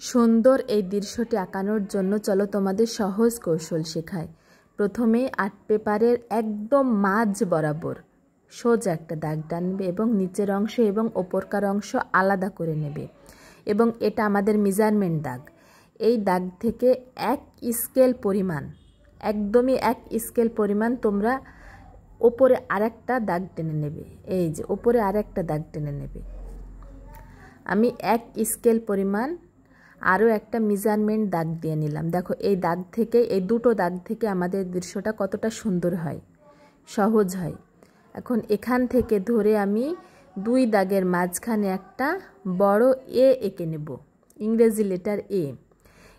সুন্দর এই দৃশ্যটি আঁকানোর জন্য চলো তোমাদের সহজ কৌশল শেখাই। প্রথমে আর্ট পেপারের একদম মাঝ বরাবর সোজা একটা দাগ টানবে এবং নিচের অংশ এবং ওপরকার অংশ আলাদা করে নেবে। এবং এটা আমাদের মেজারমেন্ট দাগ। এই দাগ থেকে এক স্কেল পরিমাণ, একদমই এক স্কেল পরিমাণ তোমরা ওপরে আরেকটা দাগ টেনে নেবে। এই যে ওপরে আরেকটা দাগ টেনে নেবে। আমি এক স্কেল পরিমাণ আরও একটা মেজারমেন্ট দাগ দিয়ে নিলাম। দেখো এই দাগ থেকে, এই দুটো দাগ থেকে আমাদের দৃশ্যটা কতটা সুন্দর হয়, সহজ হয়। এখন এখান থেকে ধরে আমি দুই দাগের মাঝখানে একটা বড় এ এঁকে নেব, ইংরেজি লেটার এ,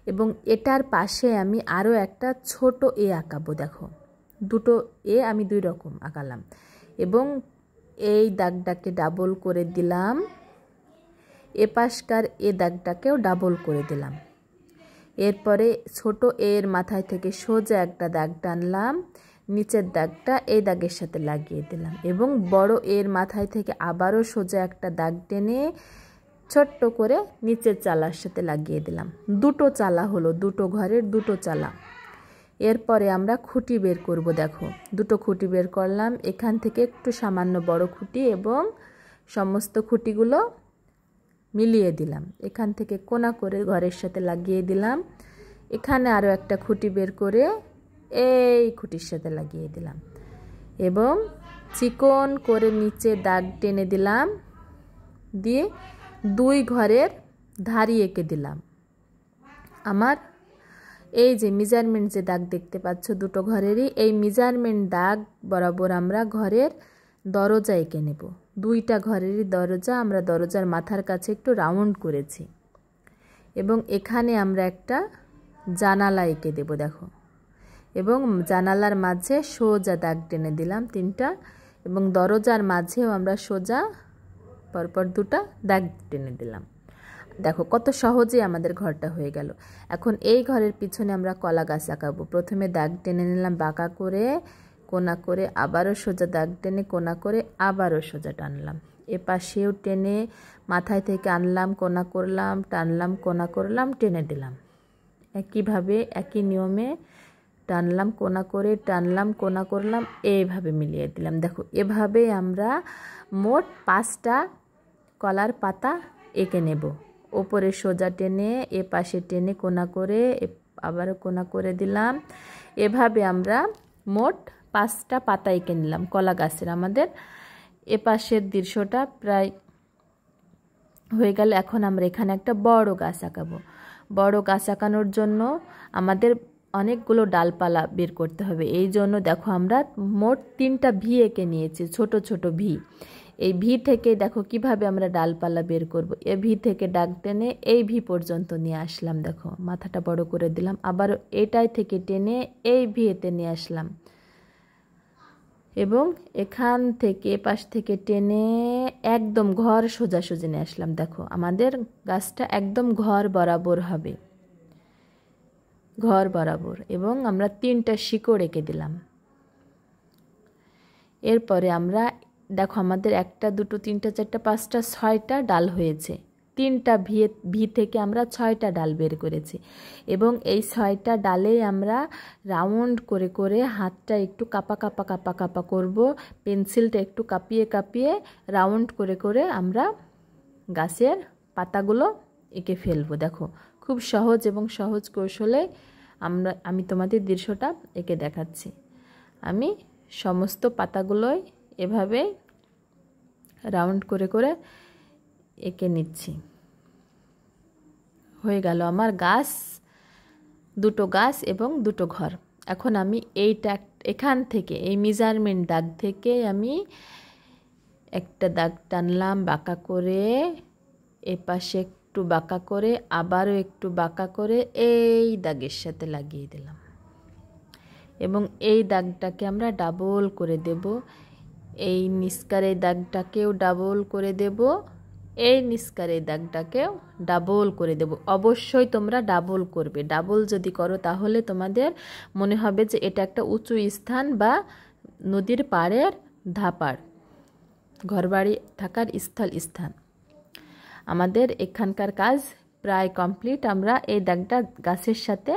এবং এটার পাশে আমি আরও একটা ছোট এ আঁকাবো। দেখো দুটো এ আমি দুই রকম আঁকালাম এবং এই দাগটাকে ডাবল করে দিলাম, এপাশকার এ দাগটাকেও ডাবল করে দিলাম। এরপরে ছোট এর মাথায় থেকে সোজা একটা দাগ টানলাম, নিচের দাগটা এই দাগের সাথে লাগিয়ে দিলাম এবং বড় এর মাথায় থেকে আবারও সোজা একটা দাগ টেনে ছোট্ট করে নিচের চালার সাথে লাগিয়ে দিলাম। দুটো চালা হলো, দুটো ঘরের দুটো চালা। এরপরে আমরা খুঁটি বের করব। দেখো দুটো খুঁটি বের করলাম, এখান থেকে একটু সামান্য বড় খুঁটি এবং সমস্ত খুঁটিগুলো মিলিয়ে দিলাম। এখান থেকে কোনা করে ঘরের সাথে লাগিয়ে দিলাম। এখানে আরও একটা খুঁটি বের করে এই খুঁটির সাথে লাগিয়ে দিলাম এবং চিকন করে নিচে দাগ টেনে দিলাম, দিয়ে দুই ঘরের ধারি এঁকে দিলাম। আমার এই যে মেজারমেন্ট যে দাগ দেখতে পাচ্ছ দুটো ঘরেরই, এই মেজারমেন্ট দাগ বরাবর আমরা ঘরের দরজা এঁকে নেব। দুইটা ঘরেরই দরজা আমরা দরজার মাথার কাছে একটু রাউন্ড করেছি এবং এখানে আমরা একটা জানালা এঁকে দেব। দেখো এবং জানালার মাঝে সোজা দাগ টেনে দিলাম তিনটা এবং দরজার মাঝেও আমরা সোজা পরপর দুটা দাগ টেনে দিলাম। দেখো কত সহজে আমাদের ঘরটা হয়ে গেল। এখন এই ঘরের পিছনে আমরা কলা গাছ আঁকাবো। প্রথমে দাগ টেনে নিলাম বাঁকা করে, কোনা করে, আবারও সোজা দাগ টেনে কোনা করে, আবারও সোজা টানলাম। এপাশেও টেনে মাথায় থেকে আনলাম, কোনা করলাম, টানলাম, কোনা করলাম, টেনে দিলাম। একইভাবে একই নিয়মে টানলাম, কোনা করে, টানলাম, কোনা করলাম, এইভাবে মিলিয়ে দিলাম। দেখো এভাবে আমরা মোট 5টা কলার পাতা এঁকে নেব। ওপরে সোজা টেনে, এ পাশে টেনে কোনা করে, আবারও কোনা করে দিলাম। এভাবে আমরা মোট 5টা পাতা এঁকে নিলাম কলা গাছের। আমাদের এপাশের দৃশ্যটা প্রায় হয়ে গেল। এখন আমরা এখানে একটা বড় গাছ আঁকাবো। বড় গাছ আঁকানোর জন্য আমাদের অনেকগুলো ডালপালা বের করতে হবে। এই জন্য দেখো আমরা মোট 3টা ভি এঁকে নিয়েছি, ছোট ছোট ভি। এই ভি থেকে দেখো কিভাবে আমরা ডালপালা বের করব। এ ভি থেকে দাগ টেনে এই ভি পর্যন্ত নিয়ে আসলাম। দেখো মাথাটা বড় করে দিলাম, আবার এটাই থেকে টেনে এই ভি এতে নিয়ে আসলাম এবং এখান থেকে পাশ থেকে টেনে একদম ঘর সোজাসুজি নিয়ে আসলাম। দেখো আমাদের গাছটা একদম ঘর বরাবর হবে, ঘর বরাবর, এবং আমরা 3টা শিকড় এঁকে দিলাম। এরপরে আমরা দেখো আমাদের 1টা 2টো 3টা 4টা 5টা 6টা ডাল হয়েছে। 3টা ভি থেকে আমরা 6টা ডাল বের করেছি এবং এই 6টা ডালেই আমরা রাউন্ড করে করে হাতটা একটু কাপা কাপা কাপা কাপা করব, পেন্সিলটা একটু কাঁপিয়ে কাঁপিয়ে রাউন্ড করে করে আমরা গাছের পাতাগুলো এঁকে ফেলবো। দেখো খুব সহজ এবং সহজ কৌশলে আমি তোমাদের দৃশ্যটা এঁকে দেখাচ্ছি। আমি সমস্ত পাতাগুলোই এভাবে রাউন্ড করে করে এঁকে নিচ্ছি। হয়ে গেল আমার গাছ, দুটো গাছ এবং দুটো ঘর। এখন আমি এখান থেকে এই মেজারমেন্ট দাগ থেকে আমি একটা দাগ টানলাম বাঁকা করে, এপাশে একটু বাঁকা করে, আবারও একটু বাঁকা করে এই দাগের সাথে লাগিয়ে দিলাম এবং এই দাগটাকে আমরা ডাবল করে দেব। এই নিস্কারের দাগটাকেও ডাবল করে দেব, এই নিস্কারের দাগটাকেও ডাবল করে দেব। অবশ্যই তোমরা ডাবল করবে। ডাবল যদি করো তাহলে তোমাদের মনে হবে যে এটা একটা উঁচু স্থান বা নদীর পাড়ের ধাপাড়, ঘরবাড়ি থাকার স্থান। আমাদের এখানকার কাজ প্রায় কমপ্লিট। আমরা এই দাগটা গাছের সাথে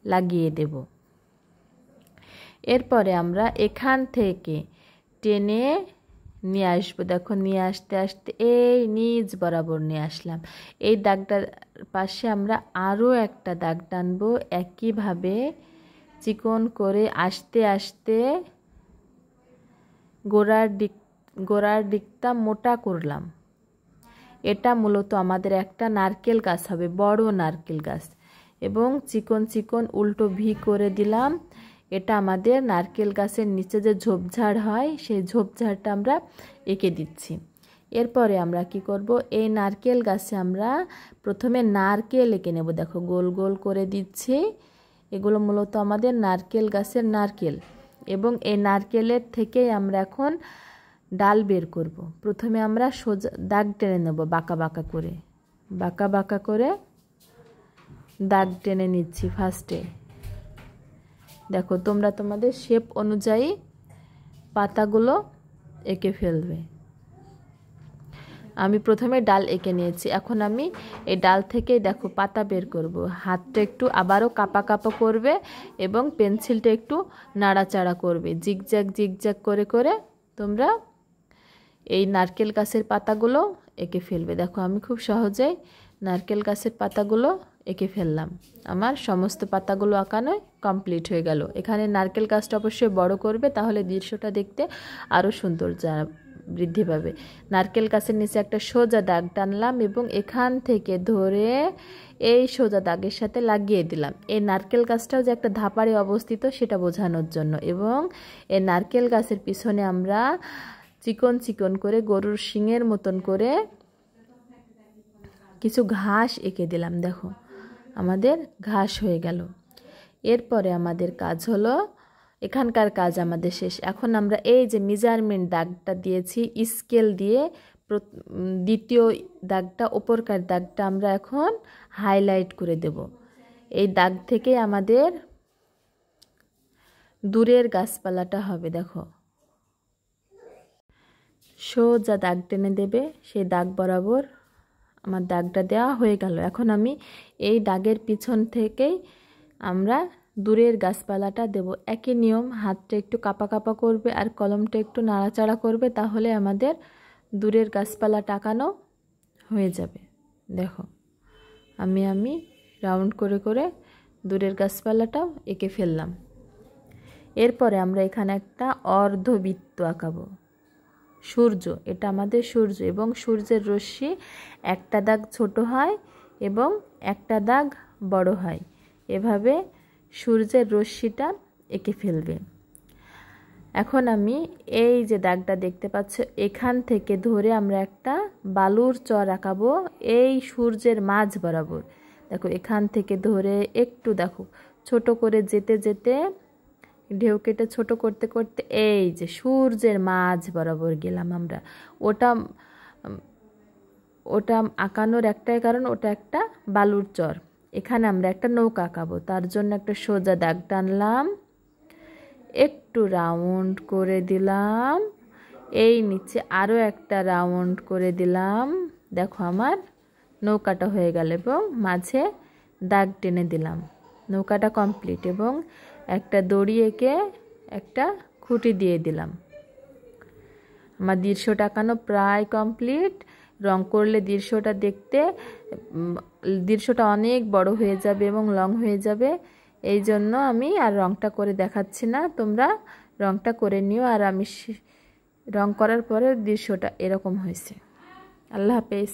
লাগিয়ে দেব। এরপরে আমরা এখান থেকে টেনে নিয়ে আসবো। দেখো নিয়ে আসতে আসতে এই নিচ বরাবর নিয়ে আসলাম। এই দাগটার পাশে আমরা আরও একটা দাগ টানবো একইভাবে চিকন করে আস্তে আস্তে গোড়ার দিকটা মোটা করলাম। এটা মূলত আমাদের একটা নারকেল গাছ হবে, বড় নারকেল গাছ, এবং চিকন চিকন উল্টো ভি করে দিলাম। এটা আমাদের নারকেল গাছের নিচে যে ঝোপঝাড় হয় সেই ঝোপঝাড়টা আমরা এঁকে দিচ্ছি। এরপরে আমরা কি করব, এই নারকেল গাছে আমরা প্রথমে নারকেল এঁকে নেব। দেখো গোল গোল করে দিচ্ছি। এগুলো মূলত আমাদের নারকেল গাছের নারকেল, এবং এই নারকেলের থেকেই আমরা এখন ডাল বের করব। প্রথমে আমরা সোজা দাগ টেনে নেব, বাঁকা বাঁকা করে দাগ টেনে নিচ্ছি ফার্স্টে। দেখো তোমরা তোমাদের শেপ অনুযায়ী পাতাগুলো এঁকে ফেলবে। আমি প্রথমে ডাল এঁকে নিয়েছি, এখন আমি এই ডাল থেকেই দেখো পাতা বের করব। হাতটা একটু আবারও কাপা করবে এবং পেন্সিলটা একটু নাড়াচাড়া করবে, জিগজ্যাগ করে করে তোমরা এই নারকেল গাছের পাতাগুলো এঁকে ফেলবে। দেখো আমি খুব সহজেই নারকেল গাছের পাতাগুলো এঁকে ফেললাম। আমার সমস্ত পাতাগুলো আঁকানো কমপ্লিট হয়ে গেল। এখানে নারকেল গাছটা অবশ্যই বড় করবে, তাহলে দৃশ্যটা দেখতে আরও সুন্দর বৃদ্ধি পাবে। নারকেল গাছের নিচে একটা সোজা দাগ টানলাম এবং এখান থেকে ধরে এই সোজা দাগের সাথে লাগিয়ে দিলাম। এই নারকেল গাছটাও যে একটা ধাপারে অবস্থিত সেটা বোঝানোর জন্য, এবং এই নারকেল গাছের পিছনে আমরা চিকন চিকন করে গরুর শিংয়ের মতন করে কিছু ঘাস এঁকে দিলাম। দেখো আমাদের ঘাস হয়ে গেল। এরপরে আমাদের কাজ হলো, এখানকার কাজ আমাদের শেষ। এখন আমরা এই যে মেজারমেন্ট দাগটা দিয়েছি স্কেল দিয়ে, দ্বিতীয় দাগটা ওপরকার দাগটা আমরা এখন হাইলাইট করে দেব। এই দাগ থেকে আমাদের দূরের গাছপালাটা হবে। দেখো সোজা দাগ টেনে দেবে, সেই দাগ বরাবর আমার দাগটা দেওয়া হয়ে গেল। এখন আমি এই দাগের পিছন থেকেই আমরা দূরের গাছপালাটা দেব। একই নিয়ম, হাতটা একটু কাপা করবে আর কলমটা একটু নাড়াচাড়া করবে, তাহলে আমাদের দূরের গাছপালা টাকানো হয়ে যাবে। দেখো আমি রাউন্ড করে করে দূরের গাছপালাটাও এঁকে ফেললাম। এরপরে আমরা এখানে একটা অর্ধবৃত্ত আঁকাবো। সূর্য, এটা আমাদের সূর্য, এবং সূর্যের রশ্মি একটা দাগ ছোট হয় এবং একটা দাগ বড় হয়। এভাবে সূর্যের রশ্মিটা এঁকে ফেলবে। এখন আমি এই যে দাগটা দেখতে পাচ্ছ, এখান থেকে ধরে আমরা একটা বালুর চর আঁকাবো এই সূর্যের মাঝ বরাবর। দেখো এখান থেকে ধরে একটু দেখো ছোট করে যেতে যেতে ঢেউ কেটে ছোট করতে করতে এই যে সূর্যের মাঝ বরাবর গেলাম আমরা। ওটা আঁকানোর একটাই কারণ, ওটা একটা বালুর চর। এখানে আমরা একটা নৌকা আঁকাবো, তার জন্য একটা সোজা দাগ টানলাম, একটু রাউন্ড করে দিলাম, এই নিচে আরও একটা রাউন্ড করে দিলাম। দেখো আমার নৌকাটা হয়ে গেল এবং মাঝে দাগ টেনে দিলাম। নৌকাটা কমপ্লিট, এবং একটা দড়ি এঁকে একটা খুঁটি দিয়ে দিলাম। আমার দৃশ্যটা আঁকানো প্রায় কমপ্লিট। রং করলে দৃশ্যটা অনেক বড় হয়ে যাবে এবং লং হয়ে যাবে। এই জন্য আমি আর রংটা করে দেখাচ্ছি না, তোমরা রংটা করে নিও। আর আমি রং করার পরে দৃশ্যটা এরকম হয়েছে। আল্লাহ হাফেজ।